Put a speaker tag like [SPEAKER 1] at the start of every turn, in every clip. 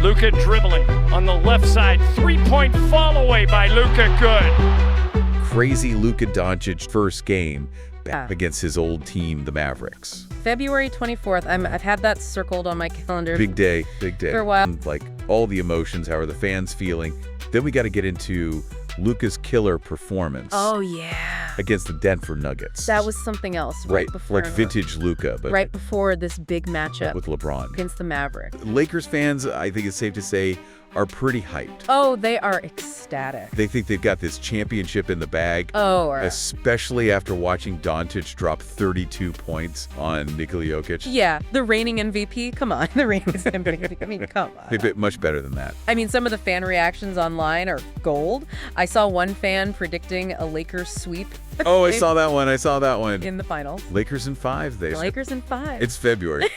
[SPEAKER 1] Luka dribbling on the left side. Three-point fall away by Luka. Good.
[SPEAKER 2] Crazy Luka Doncic first game back against his old team, the Mavericks.
[SPEAKER 3] February 24th. I've had that circled on my calendar.
[SPEAKER 2] Big day, big day.
[SPEAKER 3] For a while.
[SPEAKER 2] Like all the emotions, how are the fans feeling? Then we got to get into Luka's killer performance.
[SPEAKER 3] Oh, yeah.
[SPEAKER 2] Against the Denver Nuggets.
[SPEAKER 3] That was something else.
[SPEAKER 2] Right,
[SPEAKER 3] before,
[SPEAKER 2] like vintage Luka. But
[SPEAKER 3] right before this big matchup.
[SPEAKER 2] With LeBron.
[SPEAKER 3] Against the Mavericks.
[SPEAKER 2] Lakers fans, I think it's safe to say, are pretty hyped.
[SPEAKER 3] Oh, they are ecstatic.
[SPEAKER 2] They think they've got this championship in the bag.
[SPEAKER 3] Oh.
[SPEAKER 2] Especially after watching Doncic drop 32 points on Nikola Jokic.
[SPEAKER 3] Yeah, the reigning MVP. Come on, the reigning MVP. I mean, come on.
[SPEAKER 2] They've been much better than that.
[SPEAKER 3] I mean, some of the fan reactions online are gold. I saw one fan predicting a Lakers sweep.
[SPEAKER 2] Oh, I saw that one.
[SPEAKER 3] In the finals.
[SPEAKER 2] Lakers in 5.
[SPEAKER 3] Lakers in 5.
[SPEAKER 2] It's February.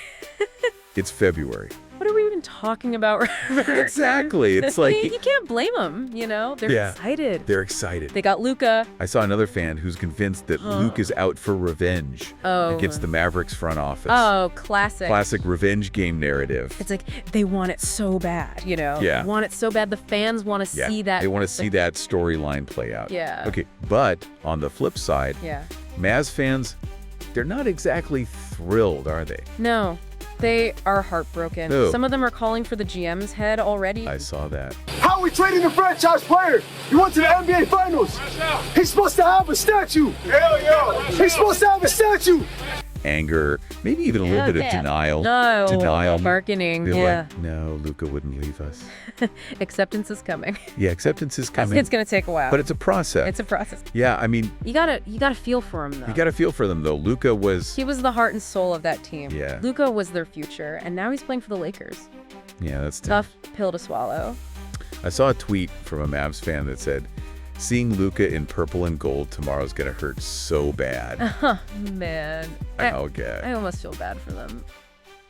[SPEAKER 2] It's February.
[SPEAKER 3] What are we even talking about?
[SPEAKER 2] Exactly. It's like
[SPEAKER 3] you can't blame them, you know? They're excited.
[SPEAKER 2] They're excited.
[SPEAKER 3] They got Luka.
[SPEAKER 2] I saw another fan who's convinced that Luke is out for revenge against the Mavericks front office.
[SPEAKER 3] Oh, classic.
[SPEAKER 2] Classic revenge game narrative.
[SPEAKER 3] It's like they want it so bad, you know?
[SPEAKER 2] Yeah.
[SPEAKER 3] They want it so bad. The fans want to see that.
[SPEAKER 2] They want to see that storyline play out.
[SPEAKER 3] Yeah.
[SPEAKER 2] Okay, but on the flip side, Mavs fans, they're not exactly thrilled, are they?
[SPEAKER 3] No. They are heartbroken.
[SPEAKER 2] Who?
[SPEAKER 3] Some of them are calling for the GM's head already.
[SPEAKER 2] I saw that.
[SPEAKER 4] How are we trading a franchise player? He went to the NBA Finals. He's supposed to have a statue. Hell yeah. He's supposed to have a statue.
[SPEAKER 2] Anger, maybe even a little bit of denial.
[SPEAKER 3] No.
[SPEAKER 2] Denial.
[SPEAKER 3] Bargaining.
[SPEAKER 2] They're like, no, Luka wouldn't leave us.
[SPEAKER 3] Acceptance is coming.
[SPEAKER 2] Yeah, acceptance is coming.
[SPEAKER 3] It's going to take a while.
[SPEAKER 2] But it's a process.
[SPEAKER 3] It's a process.
[SPEAKER 2] Yeah, I mean,
[SPEAKER 3] you gotta feel for him though.
[SPEAKER 2] You gotta feel for them though. Luka was
[SPEAKER 3] the heart and soul of that team.
[SPEAKER 2] Yeah.
[SPEAKER 3] Luka was their future, and now he's playing for the Lakers.
[SPEAKER 2] Yeah, that's
[SPEAKER 3] tough pill to swallow.
[SPEAKER 2] I saw a tweet from a Mavs fan that said, "Seeing Luka in purple and gold tomorrow's gonna hurt so bad."
[SPEAKER 3] Man.
[SPEAKER 2] Okay.
[SPEAKER 3] I almost feel bad for them.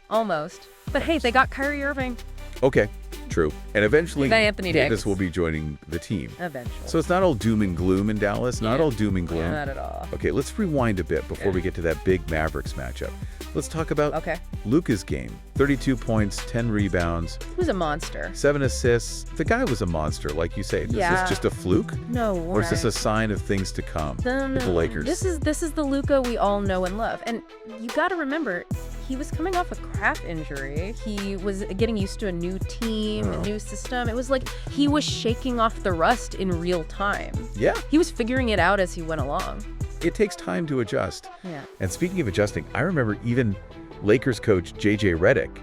[SPEAKER 3] Almost. But hey, they got Kyrie Irving.
[SPEAKER 2] Okay, true. And eventually,
[SPEAKER 3] Anthony
[SPEAKER 2] Davis will be joining the team.
[SPEAKER 3] Eventually.
[SPEAKER 2] So it's not all doom and gloom in Dallas. Not all doom and gloom.
[SPEAKER 3] Yeah, not at all.
[SPEAKER 2] Okay, let's rewind a bit before we get to that big Mavericks matchup. Let's talk about Luka's game. 32 points, 10 rebounds.
[SPEAKER 3] He was a monster.
[SPEAKER 2] 7 assists. The guy was a monster, like you say. Is this just a fluke?
[SPEAKER 3] No.
[SPEAKER 2] Or is this a sign of things to come with the Lakers?
[SPEAKER 3] This is the Luka we all know and love. And you got to remember, he was coming off a calf injury. He was getting used to a new team, a new system. It was like he was shaking off the rust in real time.
[SPEAKER 2] Yeah.
[SPEAKER 3] He was figuring it out as he went along.
[SPEAKER 2] It takes time to adjust.
[SPEAKER 3] Yeah.
[SPEAKER 2] And speaking of adjusting, I remember even Lakers coach JJ Redick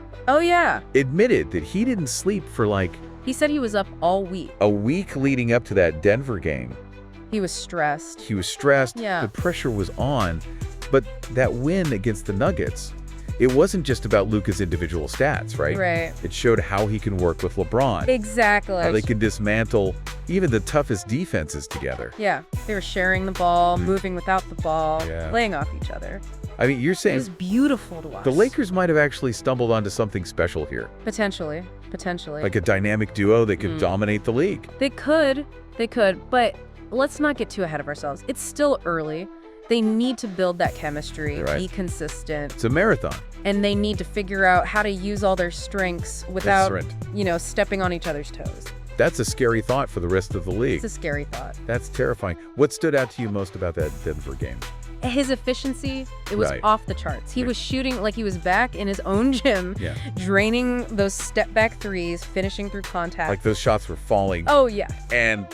[SPEAKER 2] admitted that he didn't sleep for
[SPEAKER 3] he said he was up all week.
[SPEAKER 2] A week leading up to that Denver game.
[SPEAKER 3] He was stressed.
[SPEAKER 2] Yeah. The pressure was on. But that win against the Nuggets, it wasn't just about Luka's individual stats, right?
[SPEAKER 3] Right.
[SPEAKER 2] It showed how he can work with LeBron.
[SPEAKER 3] Exactly.
[SPEAKER 2] How they can dismantle even the toughest defenses together.
[SPEAKER 3] Yeah. They were sharing the ball, moving without the ball, playing off each other.
[SPEAKER 2] I mean, you're saying
[SPEAKER 3] it was beautiful to watch.
[SPEAKER 2] The Lakers might have actually stumbled onto something special here.
[SPEAKER 3] Potentially.
[SPEAKER 2] Like a dynamic duo that could dominate the league.
[SPEAKER 3] They could, but let's not get too ahead of ourselves. It's still early. They need to build that chemistry, be consistent.
[SPEAKER 2] It's a marathon.
[SPEAKER 3] And they need to figure out how to use all their strengths without, stepping on each other's toes.
[SPEAKER 2] That's a scary thought for the rest of the league.
[SPEAKER 3] It's a scary thought.
[SPEAKER 2] That's terrifying. What stood out to you most about that Denver game?
[SPEAKER 3] His efficiency, it was off the charts. He was shooting like he was back in his own gym, draining those step-back threes, finishing through contact.
[SPEAKER 2] Like those shots were falling.
[SPEAKER 3] Oh, yeah.
[SPEAKER 2] And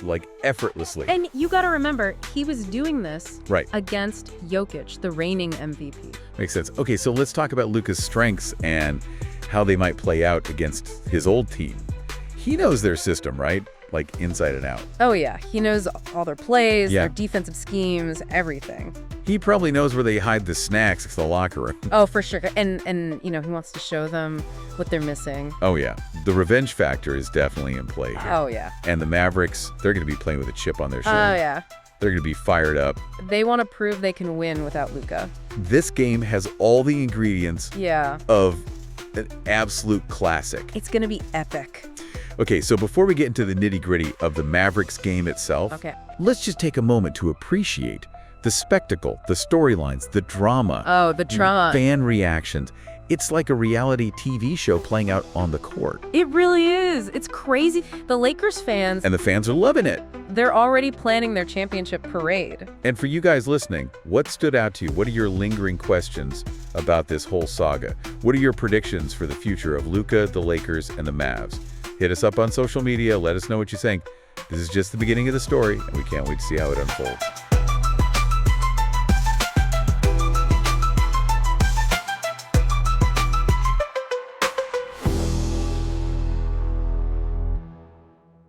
[SPEAKER 2] effortlessly.
[SPEAKER 3] And you got to remember, he was doing this
[SPEAKER 2] against
[SPEAKER 3] Jokic, the reigning MVP.
[SPEAKER 2] Makes sense. Okay, so let's talk about Luka's strengths and how they might play out against his old team. He knows their system, right? Like inside and out.
[SPEAKER 3] Oh, yeah. He knows all their plays, their defensive schemes, everything.
[SPEAKER 2] He probably knows where they hide the snacks in the locker room.
[SPEAKER 3] Oh, for sure. And he wants to show them what they're missing.
[SPEAKER 2] Oh, yeah. The revenge factor is definitely in play here.
[SPEAKER 3] Oh, yeah.
[SPEAKER 2] And the Mavericks, they're going to be playing with a chip on their shoulder.
[SPEAKER 3] Oh, yeah.
[SPEAKER 2] They're going to be fired up.
[SPEAKER 3] They want to prove they can win without Luka.
[SPEAKER 2] This game has all the ingredients of an absolute classic.
[SPEAKER 3] It's going to be epic.
[SPEAKER 2] Okay, so before we get into the nitty-gritty of the Mavericks game itself, let's just take a moment to appreciate the spectacle, the storylines, the drama.
[SPEAKER 3] Oh, the drama.
[SPEAKER 2] Fan reactions, It's like a reality TV show playing out on the court.
[SPEAKER 3] It really is. It's crazy. The Lakers fans,
[SPEAKER 2] And the fans are loving it.
[SPEAKER 3] they're already planning their championship parade.
[SPEAKER 2] And for you guys listening, what stood out to you? What are your lingering questions about this whole saga? What are your predictions for the future of Luka, the Lakers, and the Mavs? Hit us up on social media. Let us know what you think. This is just the beginning of the story, and we can't wait to see how it unfolds.